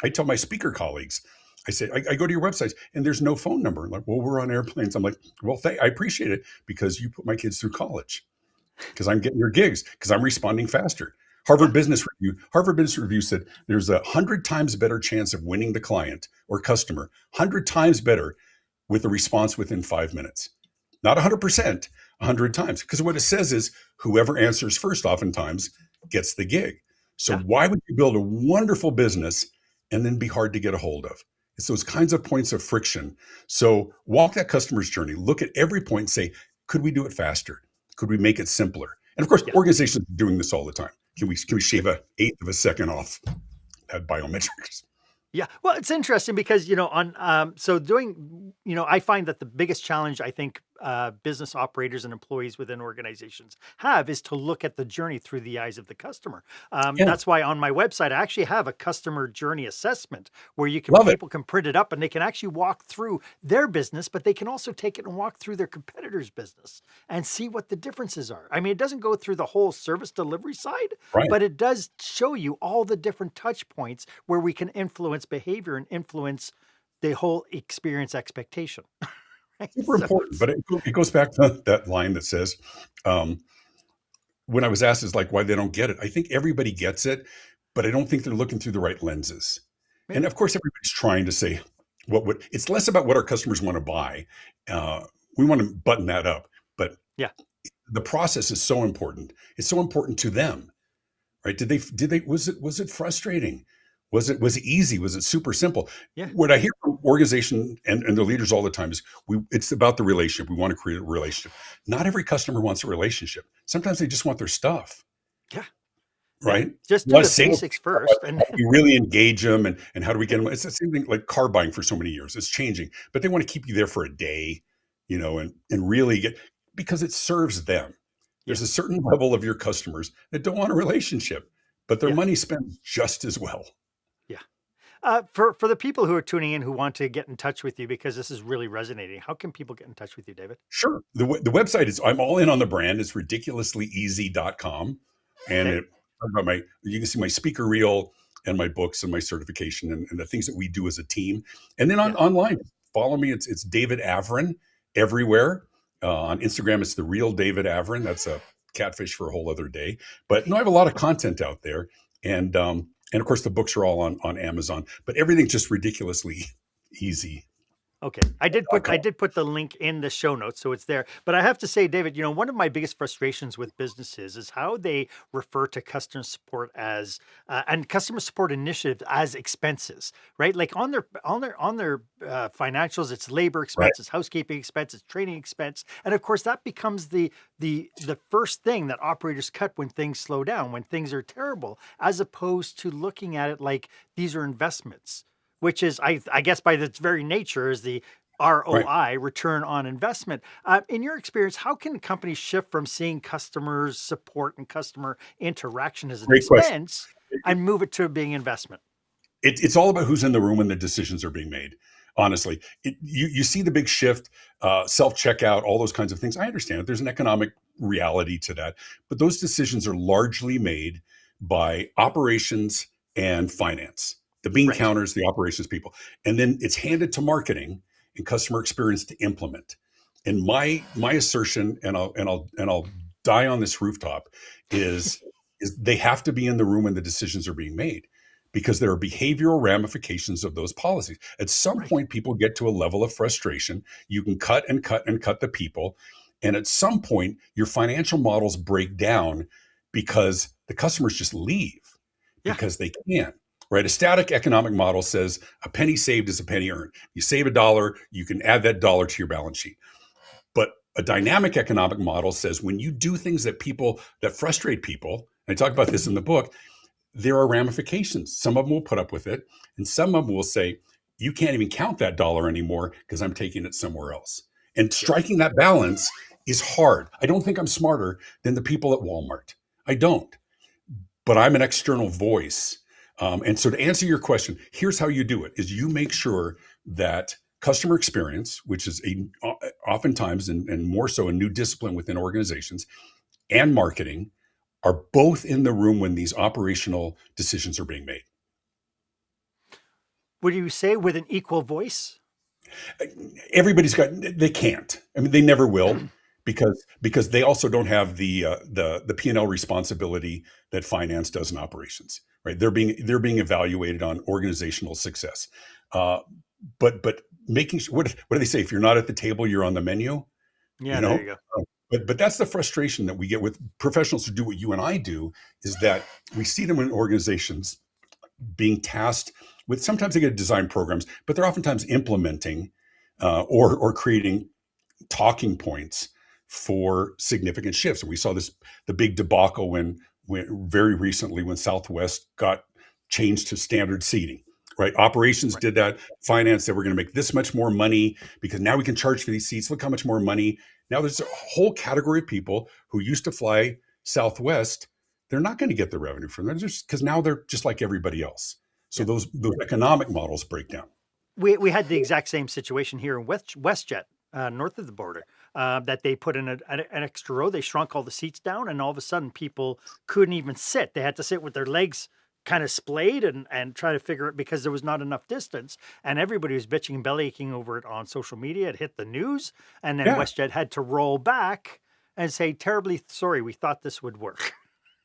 I tell my speaker colleagues, I say, I go to your websites and there's no phone number. I'm like, well, we're on airplanes. I'm like, well, I appreciate it because you put my kids through college, because I'm getting your gigs, because I'm responding faster. Yeah. Harvard Business Review said there's 100 times better chance of winning the client or customer, 100 times better with a response within 5 minutes. not 100%, 100 times. Because what it says is whoever answers first oftentimes gets the gig. So Yeah. why would you build a wonderful business and then be hard to get a hold of? It's those kinds of points of friction. So walk that customer's journey, look at every point and say, could we do it faster? Could we make it simpler? And of course, Yeah. organizations are doing this all the time. Can we shave an eighth of a second off that biometrics? Yeah. Well, it's interesting because, so doing, I find that the biggest challenge I think business operators and employees within organizations have is to look at the journey through the eyes of the customer. Yeah, That's why on my website, I actually have a customer journey assessment where love it. people can print it up and they can actually walk through their business, but they can also take it and walk through their competitor's business and see what the differences are. I mean, it doesn't go through the whole service delivery side, Right. but it does show you all the different touch points where we can influence behavior and influence the whole experience expectation. Right? Super So, important. But it goes back to that line that says, um, when I was asked is like why they don't get it. I think everybody gets it, but I don't think they're looking through the right lenses. And maybe. of course, everybody's trying to say what would, it's less about what our customers want to buy. We want to button that up, but Yeah. the process is so important. It's so important to them, right? Was it frustrating? Was it easy? Was it super simple? Yeah. What I hear from organization and their leaders all the time is it's about the relationship. We want to create a relationship. Not every customer wants a relationship. Sometimes they just want their stuff, Yeah. Yeah. right? Just A do lot of the sales basics people talk first. about And how we really engage them and how do we get them? It's the same thing like car buying for so many years. It's changing, but they want to keep you there for a day, and really get, because it serves them. yeah. There's a certain level of your customers that don't want a relationship, but their Yeah. money spent just as well. Yeah. For the people who are tuning in who want to get in touch with you because this is really resonating, how can people get in touch with you, David? Sure. The website is, I'm all in on the brand. It's ridiculously.easy.com. And Okay. it, about you can see my speaker reel and my books and my certification and the things that we do as a team. And then Yeah. online, follow me. It's David Avrin everywhere. On Instagram, it's the real David Avrin. That's a catfish for a whole other day. But no, I have a lot of content out there. And of course, the books are all on Amazon, but everything's just ridiculously easy. Okay. I did put the link in the show notes, so it's there. But I have to say, David, one of my biggest frustrations with businesses is how they refer to customer support as and customer support initiatives as expenses, right? Like on their financials, it's labor Right. expenses, housekeeping expenses, training expense, and of course that becomes the first thing that operators cut when things slow down, when things are terrible, as opposed to looking at it like these are investments, which is, I guess, by its very nature, is the Right. ROI, return on investment. In your experience, how can companies shift from seeing customers support and customer interaction as an Great question. expense and move it to being investment? It's all about who's in the room when the decisions are being made. Honestly, you see the big shift, self checkout, all those kinds of things. I understand it. There's an economic reality to that, but those decisions are largely made by operations and finance, the bean Right. counters, the operations people, and then it's handed to marketing and customer experience to implement. And my assertion, and I'll die on this rooftop, is they have to be in the room when the decisions are being made, because there are behavioral ramifications of those policies. At some Right. point, people get to a level of frustration. You can cut and cut and cut the people. And at some point, your financial models break down because the customers just leave Yeah. because they can. Right? A static economic model says a penny saved is a penny earned. You save a dollar, you can add that dollar to your balance sheet. But a dynamic economic model says when you do things that frustrate people, and I talk about this in the book, there are ramifications. Some of them will put up with it, and some of them will say, you can't even count that dollar anymore because I'm taking it somewhere else. And Yeah. striking that balance is hard. I don't think I'm smarter than the people at Walmart. I don't, but I'm an external voice. And so to answer your question, here's how you do it: is you make sure that customer experience, which is oftentimes and more so a new discipline within organizations, and marketing are both in the room when these operational decisions are being made. Would you say with an equal voice? They can't. I mean, they never will, because they also don't have the P&L responsibility that finance does in operations, right? They're being evaluated on organizational success. But making sure, what do they say? If you're not at the table, you're on the menu. Yeah, you there you know? go. But that's the frustration that we get with professionals who do what you and I do, is that we see them in organizations being tasked with, sometimes they get design programs, but they're oftentimes implementing or creating talking points for significant shifts. And we saw this, the big debacle when very recently when Southwest got changed to standard seating. Right, operations Right. did that. Finance, that we're going to make this much more money because now we can charge for these seats. Look how much more money. Now there's a whole category of people who used to fly Southwest. They're not going to get the revenue from them just because now they're just like everybody else. So Yeah. those economic models break down. We had the exact same situation here in WestJet, north of the border, that they put in an extra row. They shrunk all the seats down, and all of a sudden, people couldn't even sit. They had to sit with their legs kind of splayed and try to figure it because there was not enough distance. And everybody was bitching and belly aching over it on social media. It hit the news, and then Yeah. WestJet had to roll back and say, "Terribly sorry, we thought this would work."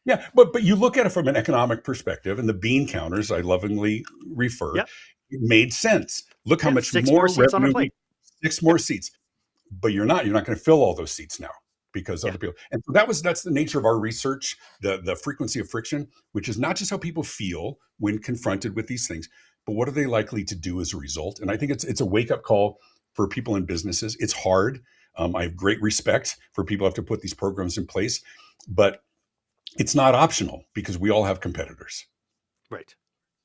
Yeah, but you look at it from an economic perspective, and the bean counters I lovingly refer, Yeah, it made sense. Look how yeah, much six more more seats on a revenue, plane. six Yeah, more seats. But you're not going to fill all those seats now because yeah. other people. And so that's the nature of our research, the frequency of friction, which is not just how people feel when confronted with these things, but what are they likely to do as a result. And I think it's a wake up call for people in businesses. It's hard. I have great respect for people who have to put these programs in place, but it's not optional because we all have competitors. Right.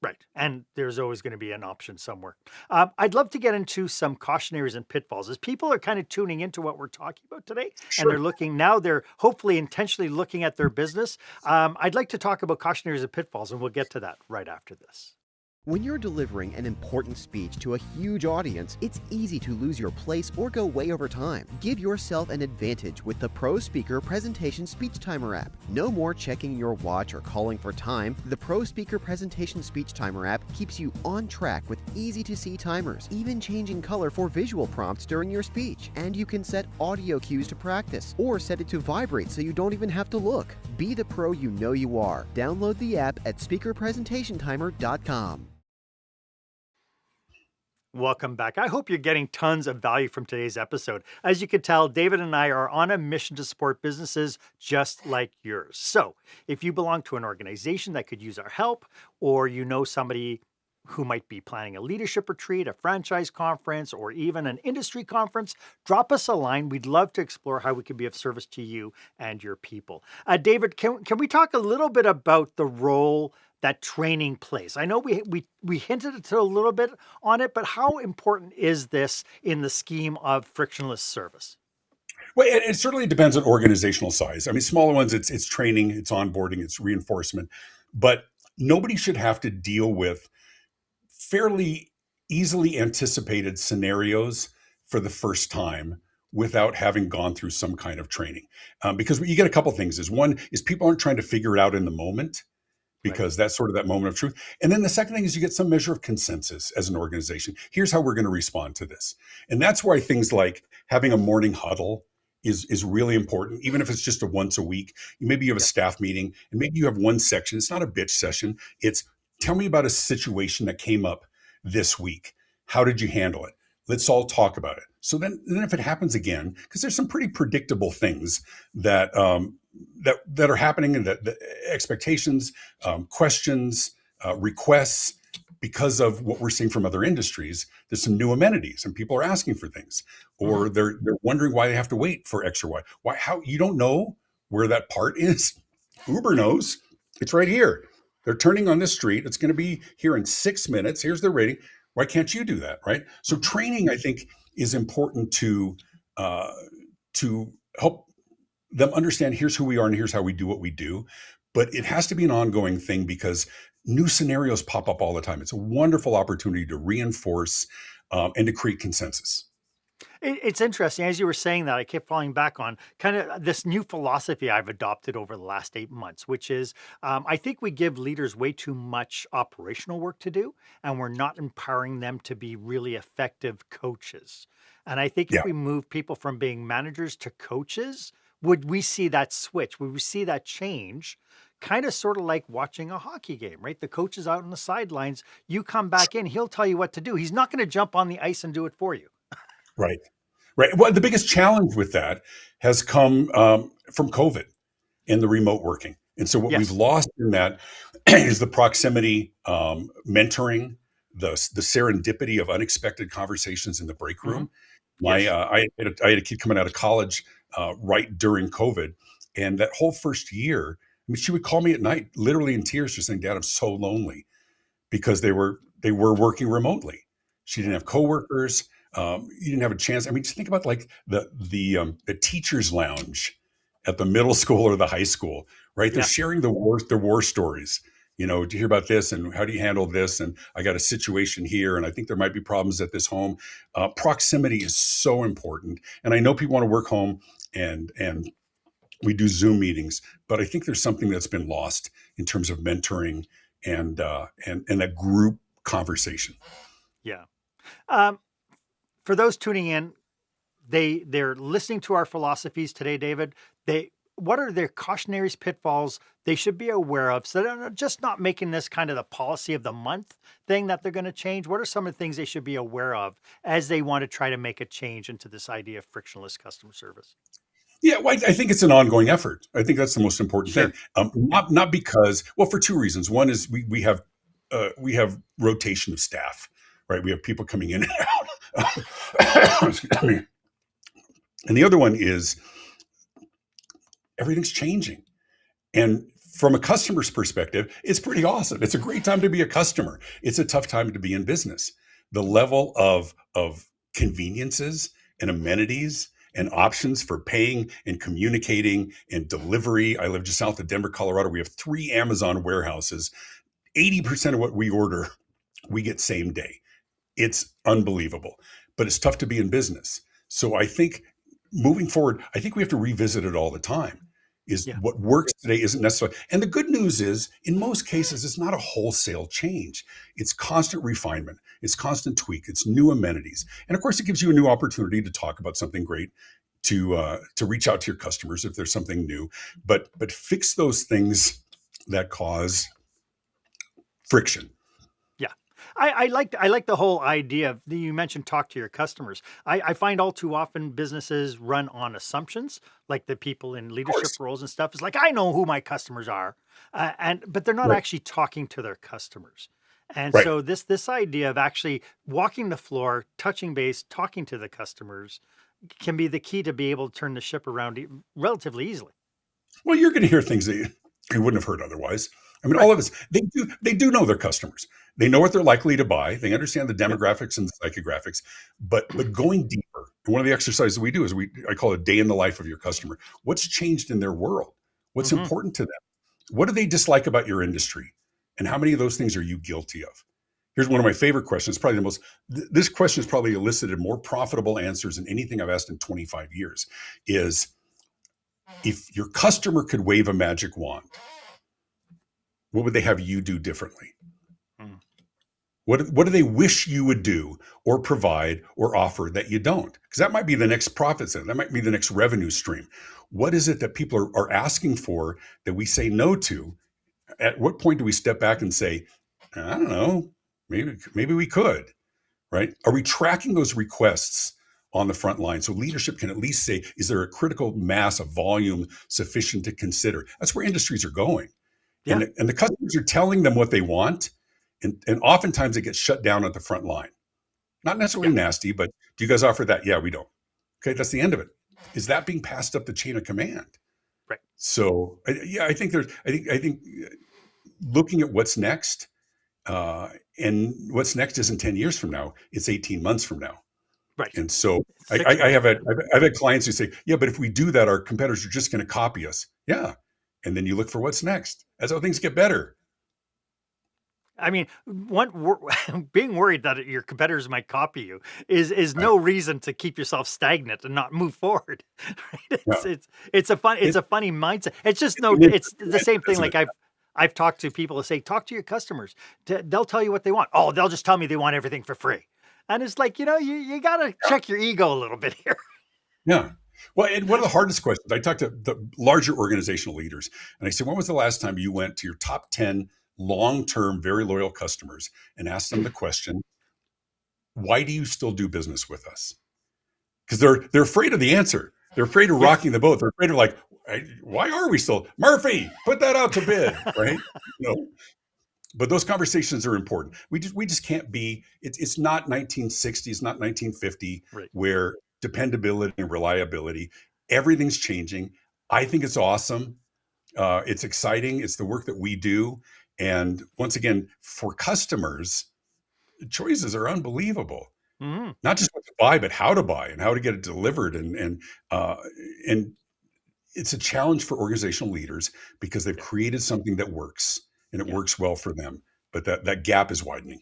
Right. And there's always going to be an option somewhere. I'd love to get into some cautionaries and pitfalls as people are kind of tuning into what we're talking about today. And Sure. they're looking now, they're hopefully intentionally looking at their business. I'd like to talk about cautionaries and pitfalls, and we'll get to that right after this. When you're delivering an important speech to a huge audience, it's easy to lose your place or go way over time. Give yourself an advantage with the Pro Speaker Presentation Speech Timer app. No more checking your watch or calling for time. The Pro Speaker Presentation Speech Timer app keeps you on track with easy-to-see timers, even changing color for visual prompts during your speech. And you can set audio cues to practice, or set it to vibrate so you don't even have to look. Be the pro you know you are. Download the app at speakerpresentationtimer.com. Welcome back. I hope you're getting tons of value from today's episode. As you can tell, David and I are on a mission to support businesses just like yours. So if you belong to an organization that could use our help, or you know somebody who might be planning a leadership retreat, a franchise conference, or even an industry conference, drop us a line. We'd love to explore how we can be of service to you and your people. David, can we talk a little bit about the role that training plays? I know we hinted at a little bit on it, but how important is this in the scheme of frictionless service? Well, it certainly depends on organizational size. I mean, smaller ones, it's training, it's onboarding, it's reinforcement, but nobody should have to deal with fairly easily anticipated scenarios for the first time without having gone through some kind of training. Because you get a couple things. Is one is people aren't trying to figure it out in the moment, Right. because that's sort of that moment of truth. And then the second thing is you get some measure of consensus as an organization. Here's how we're going to respond to this. And that's why things like having a morning huddle is really important, even if it's just a once a week. Maybe you have a Yeah. staff meeting and maybe you have one section. It's not a bitch session. It's tell me about a situation that came up this week. How did you handle it? Let's all talk about it. So then if it happens again, because there's some pretty predictable things that that are happening, and that the expectations, questions, requests, because of what we're seeing from other industries. There's some new amenities, and people are asking for things, Mhm. or they're wondering why they have to wait for X or Y. Why? How you don't know where that part is? Uber knows. It's right here. They're turning on this street. It's going to be here in 6 minutes. Here's their rating. Why can't you do that? Right. So Mhm. training, I think, is important uh, to help them understand here's who we are and here's how we do what we do. But it has to be an ongoing thing because new scenarios pop up all the time. It's a wonderful opportunity to reinforce and to create consensus. It's interesting. As you were saying that, I kept falling back on kind of this new philosophy I've adopted over the last 8 months, which is I think we give leaders way too much operational work to do, and we're not empowering them to be really effective coaches. And I think if Yeah, we move people from being managers to coaches, would we see that switch? Would we see that change? Kind of sort of like watching a hockey game, right? The coach is out on the sidelines. You come back in, he'll tell you what to do. He's not going to jump on the ice and do it for you. right. Right. Well, the biggest challenge with that has come from COVID and the remote working. And so what we've Yes. lost in that is the proximity, mentoring, the serendipity of unexpected conversations in the break Hmm. room. Yes. I had a kid coming out of college right during COVID, and that whole first year, I mean, she would call me at night, literally in tears, just saying, "Dad, I'm so lonely," because they were working remotely. She didn't Yeah. have coworkers. You didn't have a chance. I mean, just think about like the teachers' lounge at the middle school or the high school, right? They're Yeah. sharing their war stories. Do you hear about this and how do you handle this? And I got a situation here, and I think there might be problems at this home. Proximity is so important, and I know people want to work home, and we do Zoom meetings, but I think there's something that's been lost in terms of mentoring and that group conversation. Yeah. Um, for those tuning in, they're listening to our philosophies today, David. They What are their cautionaries, pitfalls they should be aware of, so they're just not making this kind of the policy of the month thing that they're going to change? What are some of the things they should be aware of as they want to try to make a change into this idea of frictionless customer service? Yeah, well, I think it's an ongoing effort. I think that's the most important thing. Sure. Yeah. Not because, well, for two reasons. One is we have rotation of staff, right? We have people coming in and out. Excuse me. And the other one is everything's changing. And from a customer's perspective, it's pretty awesome. It's a great time to be a customer. It's a tough time to be in business. The level of conveniences and amenities and options for paying and communicating and delivery. I live just south of Denver, Colorado. We have 3 Amazon warehouses. 80% of what we order, we get same day. It's unbelievable, but it's tough to be in business. So I think moving forward, I think we have to revisit it all the time. Is Yeah. what works today isn't necessarily. And the good news is, in most cases, it's not a wholesale change. It's constant refinement. It's constant tweak. It's new amenities, and of course, it gives you a new opportunity to talk about something great, to reach out to your customers if there's something new. But fix those things that cause friction. Yeah. I like the whole idea of you mentioned talk to your customers. I find all too often businesses run on assumptions, like the people in Of leadership course, roles and stuff. It's like I know who my customers are, but they're not right, actually talking to their customers. And right. so this idea of actually walking the floor, touching base, talking to the customers can be the key to be able to turn the ship around relatively easily. Well, you're going to hear things that you wouldn't have heard otherwise. I mean, all Right. of us, they do know their customers. They know what they're likely to buy. They understand the Yep. demographics and the psychographics. But going deeper, and one of the exercises we do is I call it a day in the life of your customer. What's changed in their world? What's Hmm. important to them? What do they dislike about your industry? And how many of those things are you guilty of? Here's one of my favorite questions. Probably the most. This question has probably elicited more profitable answers than anything I've asked in 25 years. Is if your customer could wave a magic wand, what would they have you do differently? Mm. What do they wish you would do or provide or offer that you don't? Because that might be the next profit center. That might be the next revenue stream. What is it that people are asking for that we say no to? At what point do we step back and say, I don't know, maybe we could, right? Are we tracking those requests on the front line so leadership can at least say, is there a critical mass of volume sufficient to consider? That's where industries are going. and Yeah. the, and the customers are telling them what they want, and oftentimes it gets shut down at the front line. Not necessarily Yeah. nasty, but do you guys offer that? Yeah, we don't. Okay, that's the end of it. Is that being passed up the chain of command? Right. So yeah, I think looking at what's next, and what's next isn't 10 years from now; it's 18 months from now. Right. And so I, Six I months. have had clients who say, "Yeah, but if we do that, our competitors are just going to copy us." Yeah, and then you look for what's next. That's how things get better. I mean, being worried that your competitors might copy you is Right? no reason to keep yourself stagnant and not move forward. Right? Yeah, It's it, a funny mindset. It's just it's no. an interesting It's the same mindset, thing. isn't Like it? I've talked to people that say, talk to your customers. They'll tell you what they want. Oh, they'll just tell me they want everything for free. And it's like, you got to Yeah, check your ego a little bit here. yeah. Well, and one of the hardest questions, I talked to the larger organizational leaders, and I said, when was the last time you went to your top 10 long-term, very loyal customers and asked them the question, why do you still do business with us? because they're afraid of the answer. They're afraid of Yeah. rocking the boat. They're afraid of like, why are we still Murphy? Put that out to bid, right? You know, but those conversations are important. We just can't be. It's not 1960s, it's not 1950, Right. where dependability and reliability, everything's changing. I think it's awesome. It's exciting. It's the work that we do, and once again, for customers, the choices are unbelievable. Mhm. Not just what to buy, but how to buy and how to get it delivered, and it's a challenge for organizational leaders because they've Yeah. created something that works and it Yeah. works well for them. But that gap is widening.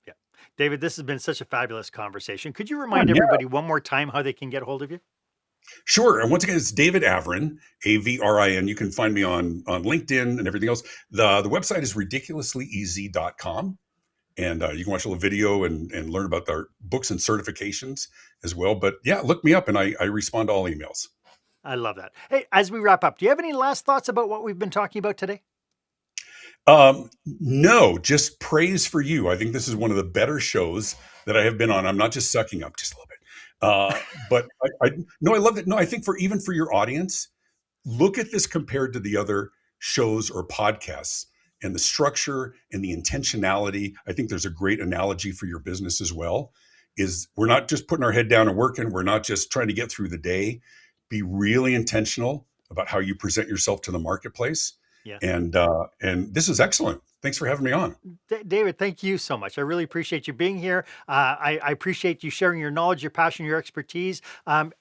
Yeah. David, this has been such a fabulous conversation. Could you Oh, remind yeah, everybody one more time how they can get a hold of you? sure. And once again, it's David Avrin, Avrin. You can find me on LinkedIn and everything else. The website is ridiculously.easy.com. And you can watch a little video and learn about our books and certifications as well. But yeah, look me up and I respond to all emails. I love that. Hey, as we wrap up, do you have any last thoughts about what we've been talking about today? No, just praise for you. I think this is one of the better shows that I have been on. I'm not just sucking up just a little bit. But no, I love that. No, I think even for your audience, look at this compared to the other shows or podcasts and the structure and the intentionality. I think there's a great analogy for your business as well. Is we're not just putting our head down and working. We're not just trying to get through the day. Be really intentional about how you present yourself to the marketplace. Yeah. And this is excellent. Thanks for having me on. David, thank you so much. I really appreciate you being here. I appreciate you sharing your knowledge, your passion, your expertise.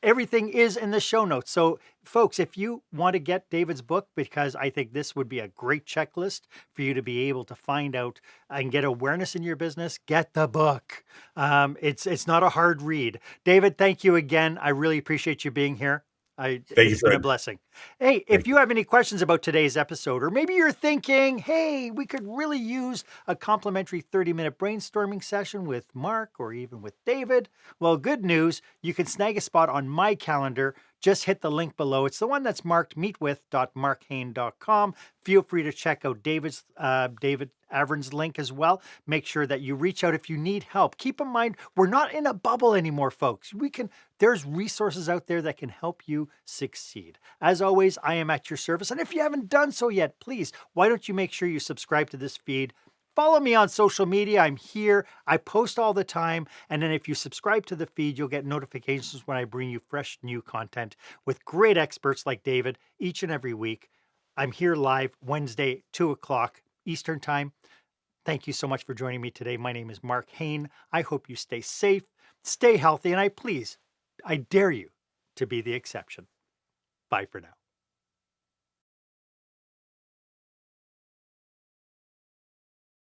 Everything is in the show notes. So, folks, if you want to get David's book, because I think this would be a great checklist for you to be able to find out and get awareness in your business, get the book. It's not a hard read. David, thank you again. I really appreciate you being here. Thank you, It's been a Fred. blessing. Hey, if Thank you you. have any questions about today's episode, or maybe you're thinking, hey, we could really use a complimentary 30-minute brainstorming session with Marc or even with David, well, good news, you can snag a spot on my calendar. Just hit the link below. It's the one that's marked meetwith.marchaine.com. Feel free to check out David Avrin's link as well. Make sure that you reach out if you need help. Keep in mind, we're not in a bubble anymore, folks. There's resources out there that can help you succeed. As always, I am at your service. And if you haven't done so yet, please, why don't you make sure you subscribe to this feed? Follow me on social media. I'm here. I post all the time. And then if you subscribe to the feed, you'll get notifications when I bring you fresh new content with great experts like David each and every week. I'm here live Wednesday, 2 o'clock Eastern Time. Thank you so much for joining me today. My name is Marc Haine. I hope you stay safe, stay healthy, and I dare you to be the exception. Bye for now.